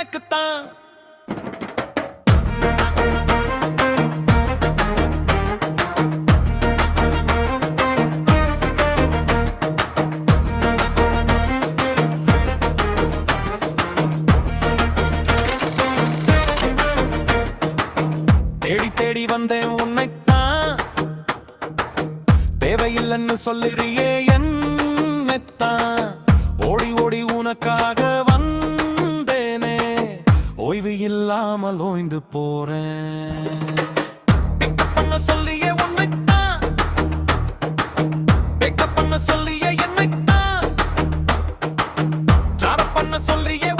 எனக்குத்தான். தேடி தேடி வந்தேன் உன்னைத்தான், தேவையில்லைன்னு சொல்லுறியே என்னைத்தான். ஓடி ஓடி உனக்காக வந்தேனே, ஓய்வு இல்லாமல் ஓய்ந்து போறேன். பிக்கப் பண்ண சொல்லியே உன்னைத்தான், பிக்கப் பண்ண சொல்லியே என்னைத்தான், டிராப் பண்ண சொல்லியே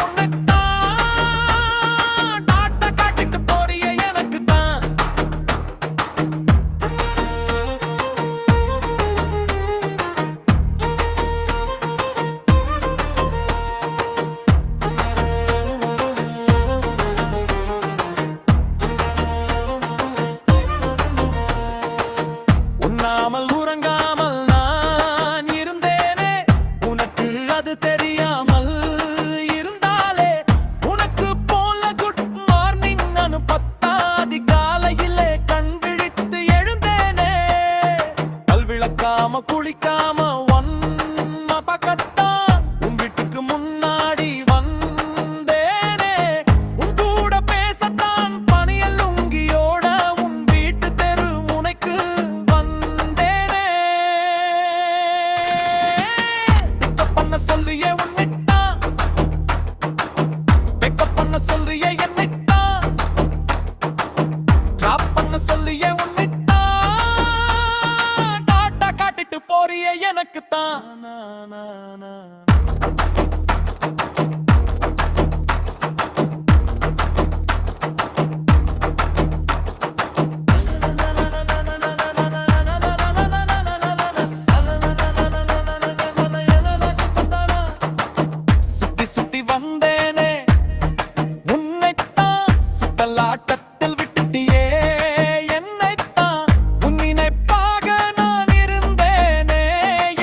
உண்ணாமல் உறங்காமல் நான் இருந்தேனே, உனக்கு அது தெரியாமல் இருந்தாலே. உனக்கு போல குட் மார்னிங் நான் பத்தாதி காலையிலே கண் விழித்து எழுந்தேனே. கல் விளக்காம குளிக்காம ஒன்ன பக்கத்தான் உன் வீட்டுக்கு முன்னாடி வந்தேனே. உன் கூட பேசத்தான் பனியல் லுங்கியோட உன் வீட்டு தெரு உனக்கு சொல்றியே உன்னைத்தான், பிக்கப் பண்ண சொல்றியே என்னைத்தான், டிராப் பண்ண சொல்றியே உன்னைத்தான், டாட்டா காட்டிட்டு போறியே எனக்குத்தான். வந்தேனே உன்னைத்தான், சுத்தலாட்டத்தில் விட்டுட்டியே என்னைத்தான். உன் நினைப்பாக நான் இருந்தேனே,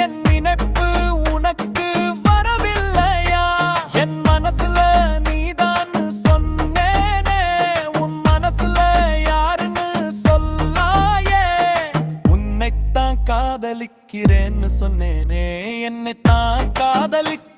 என் நினைப்பு உனக்கு வரவில்லையா? என் மனசுல நீதான் சொன்னேனே, உன் மனசுல யாருன்னு சொல்லாயே. உன்னைத்தான் காதலிக்கிறேன்னு சொன்னேனே, என்னைத்தான் காதலிக்க